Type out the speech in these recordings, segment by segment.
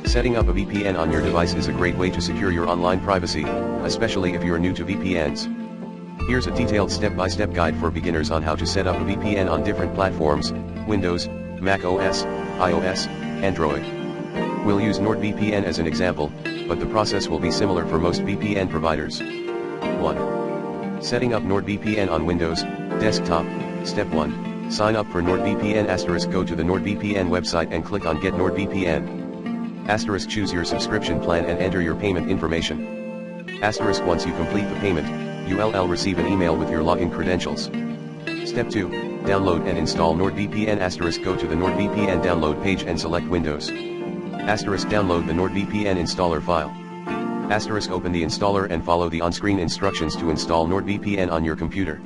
Setting up a VPN on your device is a great way to secure your online privacy, especially if you're new to VPNs. Here's a detailed step-by-step guide for beginners on how to set up a VPN on different platforms: Windows, Mac OS, iOS, Android. We'll use NordVPN as an example, but the process will be similar for most VPN providers. 1. Setting up NordVPN on Windows desktop. Step 1. Sign up for NordVPN *. Go to the NordVPN website and click on Get NordVPN. * Choose your subscription plan and enter your payment information. * Once you complete the payment, you'll receive an email with your login credentials. Step 2. Download and install NordVPN *. Go to the NordVPN download page and select Windows. Download the NordVPN installer file. Open the installer and follow the on-screen instructions to install NordVPN on your computer.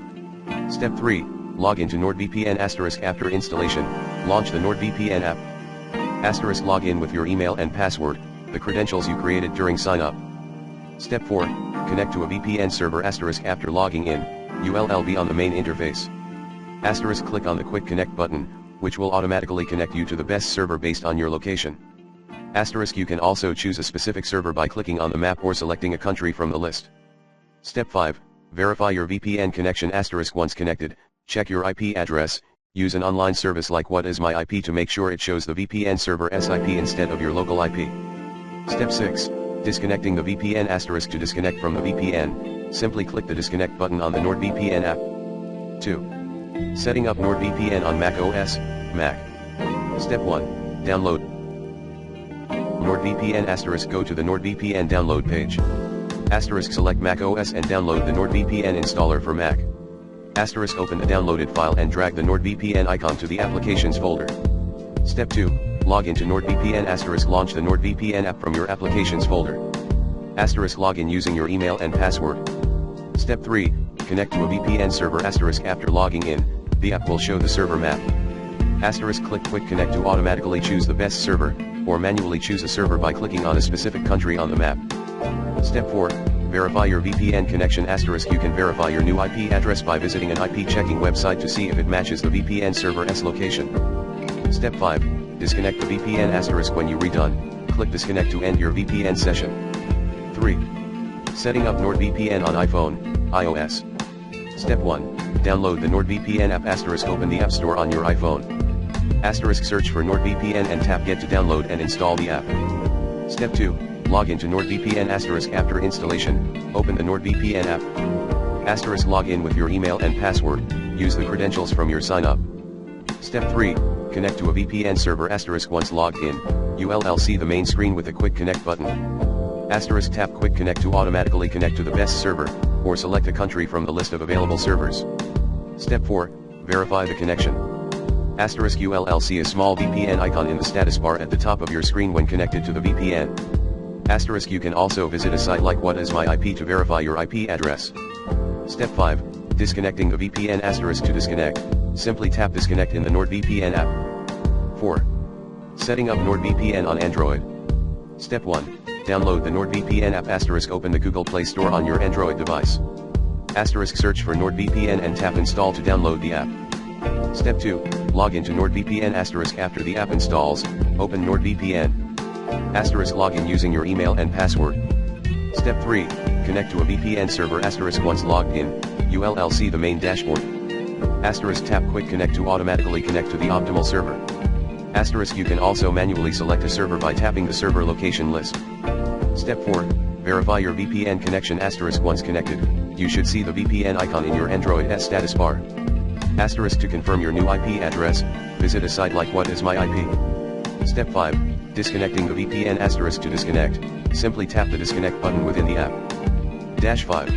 Step 3. Log into NordVPN *. After installation, launch the NordVPN app. * Log in with your email and password, the credentials you created during sign-up. Step 4. Connect to a VPN server *. After logging in, you'll be on the main interface. * Click on the Quick Connect button, which will automatically connect you to the best server based on your location. * You can also choose a specific server by clicking on the map or selecting a country from the list. Step 5. Verify your VPN connection *. Once connected, check your IP address. Use an online service like What Is My IP to make sure it shows the VPN server's IP instead of your local IP. Step 6. Disconnecting the VPN * To disconnect from the VPN, simply click the disconnect button on the NordVPN app. 2. Setting up NordVPN on Mac OS, Mac. Step 1. Download NordVPN *. Go to the NordVPN download page. * Select Mac OS and download the NordVPN installer for Mac. * Open the downloaded file and drag the NordVPN icon to the Applications folder. Step 2. Log into NordVPN *. Launch the NordVPN app from your Applications folder. * Log in using your email and password. Step 3. Connect to a VPN server *. After logging in, the app will show the server map. * Click Quick Connect to automatically choose the best server, or manually choose a server by clicking on a specific country on the map. Step 4. Verify your VPN connection *. You can verify your new IP address by visiting an IP checking website to see if it matches the VPN server's location. Step 5. Disconnect the VPN *. When you're done, click Disconnect to end your VPN session. 3. Setting up NordVPN on iPhone, iOS. Step 1. Download the NordVPN app *. Open the App Store on your iPhone. * Search for NordVPN and tap Get to download and install the app. Step 2. Log into NordVPN *. After installation, open the NordVPN app. * Log in with your email and password. Use the credentials from your sign-up. Step 3. Connect to a VPN server *. Once logged in, you'll see the main screen with the Quick Connect button. * Tap Quick Connect to automatically connect to the best server, or select a country from the list of available servers. Step 4. Verify the connection. * You'll see a small VPN icon in the status bar at the top of your screen when connected to the VPN. * You can also visit a site like What Is My IP to verify your IP address. Step 5. Disconnecting the VPN * To disconnect, simply tap Disconnect in the NordVPN app. 4. Setting up NordVPN on Android. Step 1. Download the NordVPN app * Open the Google Play Store on your Android device. * Search for NordVPN and tap Install to download the app. Step 2. Log into NordVPN * After the app installs, open NordVPN. * Log in using your email and password. Step 3. Connect to a VPN server * Once logged in, you'll see the main dashboard. * Tap Quick Connect to automatically connect to the optimal server. * You can also manually select a server by tapping the server location list. Step 4. Verify your VPN connection * Once connected, you should see the VPN icon in your Android status bar. * To confirm your new IP address, visit a site like What Is My IP. Step 5. Disconnecting the VPN * To disconnect, simply tap the disconnect button within the app. Dash 5.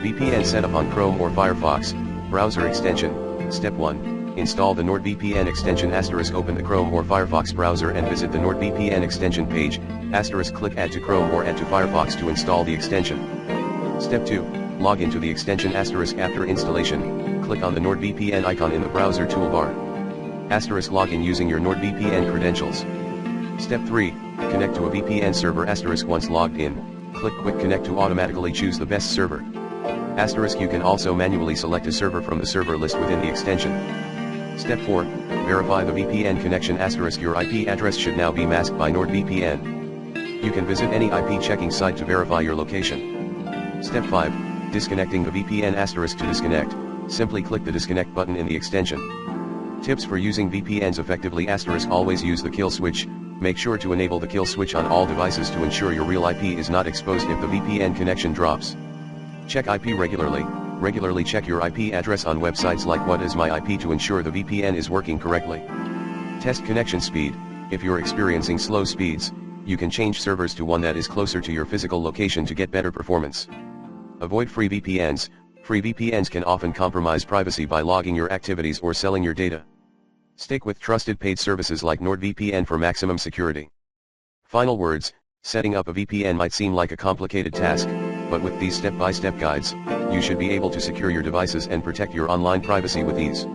VPN setup on Chrome or Firefox, browser extension. Step 1. Install the NordVPN extension * Open the Chrome or Firefox browser and visit the NordVPN extension page, * Click Add to Chrome or Add to Firefox to install the extension. Step 2. Log into the extension * After installation, click on the NordVPN icon in the browser toolbar. * Log in using your NordVPN credentials. Step 3. Connect to a VPN server * Once logged in, click Quick Connect to automatically choose the best server. * You can also manually select a server from the server list within the extension. Step 4. Verify the VPN connection *. Your IP address should now be masked by NordVPN. You can visit any IP checking site to verify your location. Step 5. Disconnecting the VPN *. To disconnect, simply click the disconnect button in the extension. Tips for using VPNs effectively: *. Always use the kill switch. Make sure to enable the kill switch on all devices to ensure your real IP is not exposed if the VPN connection drops. Check IP regularly. Regularly check your IP address on websites like What Is My IP to ensure the VPN is working correctly. Test connection speed. If you're experiencing slow speeds, you can change servers to one that is closer to your physical location to get better performance. Avoid free VPNs. Free VPNs can often compromise privacy by logging your activities or selling your data. Stick with trusted paid services like NordVPN for maximum security. Final words: setting up a VPN might seem like a complicated task, but with these step-by-step guides, you should be able to secure your devices and protect your online privacy with ease.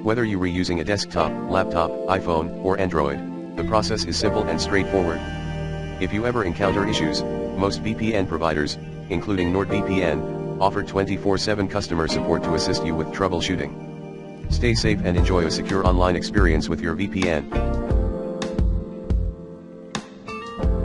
Whether you are using a desktop, laptop, iPhone, or Android, the process is simple and straightforward. If you ever encounter issues, most VPN providers, including NordVPN, offer 24/7 customer support to assist you with troubleshooting. Stay safe and enjoy a secure online experience with your VPN.